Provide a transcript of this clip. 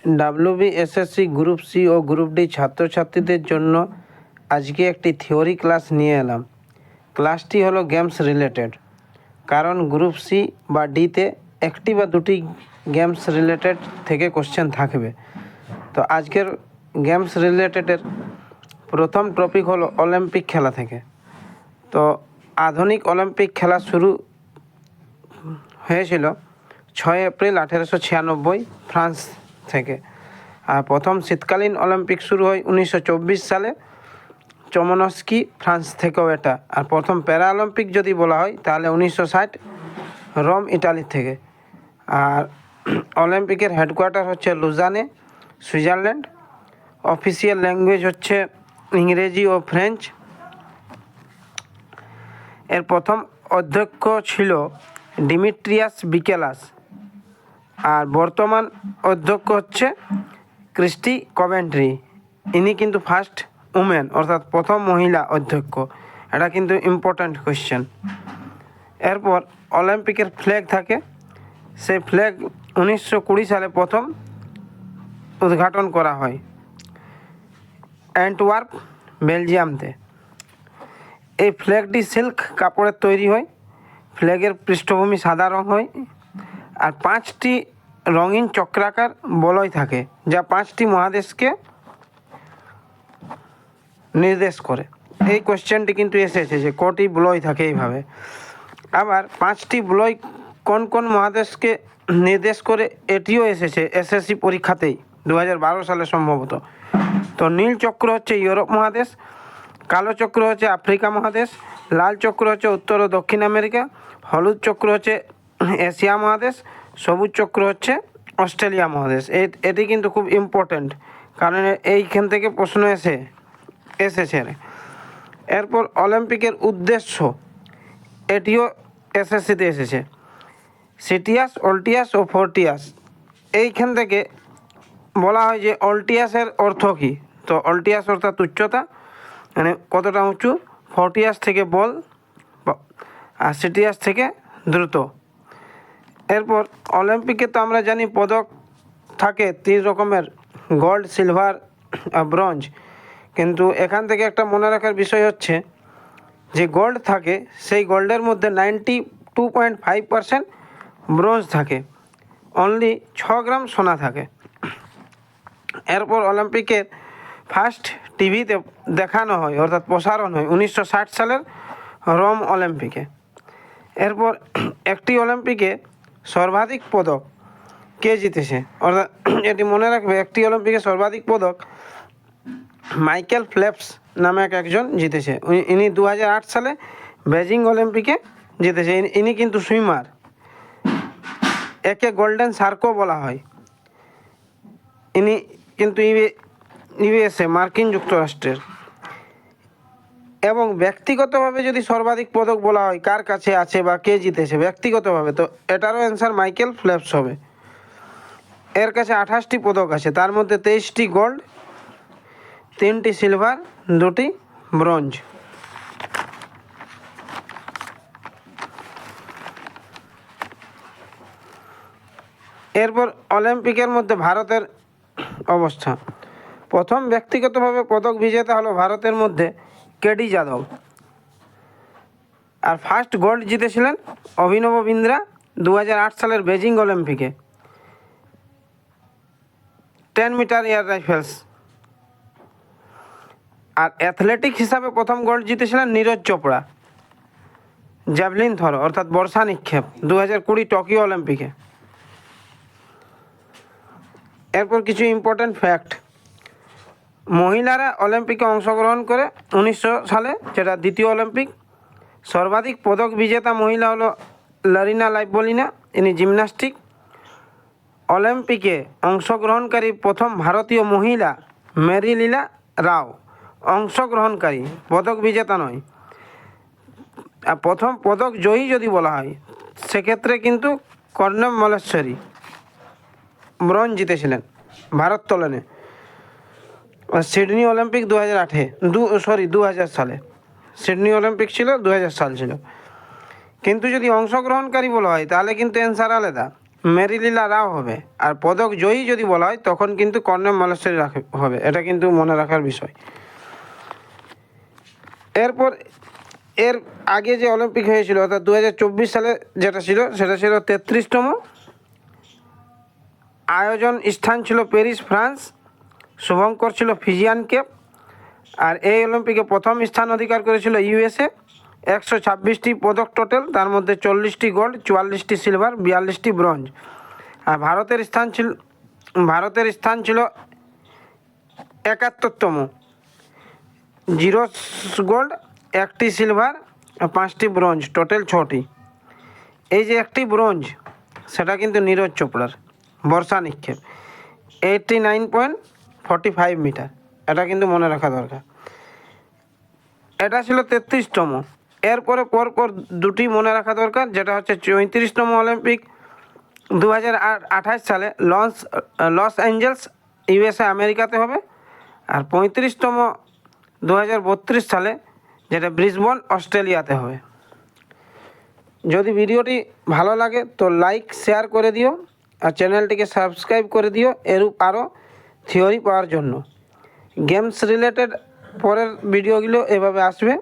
WBSSC group C ও group D ছাত্রছাত্রীদের জন্য আজকে একটি থিওরি ক্লাস নিয়ে এলাম। ক্লাসটি হলো গেমস রিলেটেড, কারণ গ্রুপ সি বা ডিতে একটি বা দুটি গেমস রিলেটেড থেকে কোশ্চেন থাকবে। তো আজকের গেমস রিলেটেডের প্রথম টপিক হলো অলিম্পিক খেলা থেকে। তো আধুনিক অলিম্পিক খেলা শুরু হয়েছিল 6 এপ্রিল 1896 ফ্রান্স থেকে। আর প্রথম শীতকালীন অলিম্পিক শুরু হয় 1924 সালে চমনস্কি ফ্রান্স থেকেও এটা। আর প্রথম প্যারা অলিম্পিক যদি বলা হয় তাহলে 1960 রোম ইটালি থেকে। আর অলিম্পিকের হেডকোয়ার্টার হচ্ছে লুজানে, সুইজারল্যান্ড। অফিসিয়াল ল্যাঙ্গুয়েজ হচ্ছে ইংরেজি ও ফ্রেঞ্চ। এর প্রথম অধ্যক্ষ ছিল ডিমিট্রিয়াস বিকেলাস, আর বর্তমান অধ্যক্ষ হচ্ছে ক্রিস্টি কভেন্ট্রি। ইনি কিন্তু ফার্স্ট উমেন, অর্থাৎ প্রথম মহিলা অধ্যক্ষ। এটা কিন্তু ইম্পর্ট্যান্ট কোয়েশ্চেন। এরপর অলিম্পিকের ফ্ল্যাগ থাকে, সেই ফ্ল্যাগ 1920 সালে প্রথম উদ্ঘাটন করা হয় অ্যান্টওয়ার্প, বেলজিয়ামতে। এই ফ্ল্যাগটি সিল্ক কাপড়ের তৈরি হয়। ফ্ল্যাগের পৃষ্ঠভূমি সাদা রং হয়, আর 5টি রঙিন চক্রাকার বলয় থাকে, যা 5টি মহাদেশকে নির্দেশ করে। এই কোশ্চেনটি কিন্তু এসেছে যে কটি বলয় থাকে এইভাবে। আবার 5টি বলয় কোন কোন মহাদেশকে নির্দেশ করে এটিও এসেছে এসএসসি পরীক্ষাতেই 2012 সালে সম্ভবত। তো নীল চক্র হচ্ছে ইউরোপ মহাদেশ, কালো চক্র হচ্ছে আফ্রিকা মহাদেশ, লাল চক্র হচ্ছে উত্তর ও দক্ষিণ আমেরিকা, হলুদ চক্র হচ্ছে এশিয়া মহাদেশ, সবুজ চক্র হচ্ছে অস্ট্রেলিয়া মহাদেশ। এটি কিন্তু খুব ইম্পর্ট্যান্ট, কারণ এইখান থেকে প্রশ্ন এসেছে। এরপর অলিম্পিকের উদ্দেশ্য, এটিও এসএসসিতে এসেছে। সিটিয়াস, অল্টিয়াস ও ফোর্টিয়াস। এইখান থেকে বলা হয় যে অল্টিয়াসের অর্থ কী। তো অল্টিয়াস অর্থাৎ উচ্চতা, মানে কতটা উঁচু। ফোর্টিয়াস থেকে বল, আর সিটিয়াস থেকে দ্রুত। এরপর অলিম্পিকে তো আমরা জানি পদক থাকে 3 রকমের, গোল্ড, সিলভার আর ব্রোঞ্জ। কিন্তু এখান থেকে একটা মনে রাখার বিষয় হচ্ছে যে গোল্ড থাকে, সেই গোল্ডের মধ্যে 92.5% ব্রোঞ্জ থাকে, অনলি 6 গ্রাম সোনা থাকে। এরপর অলিম্পিকের ফার্স্ট টিভিতে দেখানো হয়, অর্থাৎ প্রসারণ হয় 1960 সালের রোম অলিম্পিকে। এরপর একটি অলিম্পিকে সর্বাধিক পদক কে জিতেছে, অর্থাৎ এটি মনে রাখবে, একটি অলিম্পিকে সর্বাধিক পদক মাইকেল ফেলপস নামে একজন জিতেছে। ইনি 2008 সালে বেজিং অলিম্পিকে জিতেছে। ইনি কিন্তু সুইমার, একে গোল্ডেন শার্কও বলা হয়। ইনি কিন্তু ইউএসএ, মার্কিন যুক্তরাষ্ট্রের। এবং ব্যক্তিগতভাবে যদি সর্বাধিক পদক বলা হয় কার কাছে আছে বা কে জিতেছে ব্যক্তিগতভাবে, তো এটারও অ্যান্সার মাইকেল ফেলপস হবে। এর কাছে 28টি পদক আছে, তার মধ্যে 23টি গোল্ড, 3টি সিলভার, 2টি ব্রোঞ্জ। এরপর অলিম্পিকের মধ্যে ভারতের অবস্থা। প্রথম ব্যক্তিগতভাবে পদক বিজেতা হলো ভারতের মধ্যে কেডি যাদব। আর ফার্স্ট গোল্ড জিতেছিলেন অভিনব বিন্দ্রা 2008 সালের বেজিং অলিম্পিকে 10 মিটার এয়ার রাইফেলস। আর অ্যাথলেটিক হিসাবে প্রথম গোল্ড জিতেছিলেন নীরজ চোপড়া, জ্যাভলিন থ্রো অর্থাৎ বর্ষা নিক্ষেপ 2020 টোকিও অলিম্পিকে। এরপর কিছু ইম্পর্ট্যান্ট ফ্যাক্ট। মহিলারা অলিম্পিকে অংশগ্রহণ করে 1900 সালে, যেটা দ্বিতীয় অলিম্পিক। সর্বাধিক পদক বিজেতা মহিলা হলো লারিনা লাইবোলিনা, ইনি জিমন্যাস্টিক। অলিম্পিকে অংশগ্রহণকারী প্রথম ভারতীয় মহিলা মেরি লীলা রাও, অংশগ্রহণকারী, পদক বিজেতা নয়। আর প্রথম পদক জয়ী যদি বলা হয় সেক্ষেত্রে কিন্তু কর্ণব মল্লেশ্বরী ব্রোঞ্জ জিতেছিলেন ভারোত্তোলনে। সিডনি অলিম্পিক 2000 সালে সিডনি অলিম্পিক ছিল, 2000 সাল ছিল। কিন্তু যদি অংশগ্রহণকারী বলা হয় তাহলে কিন্তু অ্যান্সার আলাদা। মেরিলিলা রাও হবে। আর পদক জয়ী যদি বলা হয় তখন কিন্তু কর্নেল মালেশ্বরী হবে, এটা কিন্তু মনে রাখার বিষয়। এরপর এর আগে যে অলিম্পিক হয়েছিল অর্থাৎ 2024 সালে যেটা ছিল সেটা ছিল 33তম। আয়োজন স্থান ছিল প্যারিস, ফ্রান্স। শুভঙ্কর ছিল ফিজিয়ান কেপ। আর এই অলিম্পিকে প্রথম স্থান অধিকার করেছিল ইউএসএ। 126টি পদক টোটাল, তার মধ্যে 40টি গোল্ড, 44টি সিলভার, 42টি ব্রোঞ্জ। আর ভারতের স্থান ছিল 71তম। 0 গোল্ড, 1টি সিলভার, 5টি ব্রোঞ্জ, টোটাল 6টি। এই যে 1টি ব্রোঞ্জ সেটা কিন্তু নীরজ চোপড়ার বর্ষা নিক্ষেপ 89.45 মিটার, এটা কিন্তু মনে রাখা দরকার। এটা ছিল 33তম। এরপরে পরপর দুটি মনে রাখা দরকার, যেটা হচ্ছে 34তম অলিম্পিক 2028 সালে লস অ্যাঞ্জেলস ইউএসএ আমেরিকাতে হবে। আর 35তম 2032 সালে, যেটা ব্রিসবেন অস্ট্রেলিয়াতে হবে। যদি ভিডিওটি ভালো লাগে তো লাইক শেয়ার করে দিও আর চ্যানেলটিকে সাবস্ক্রাইব করে দিও এরূপ আরও থিওরি পাওয়ার জন্য। গেমস রিলেটেড পরের ভিডিওগুলো এভাবে আসবে।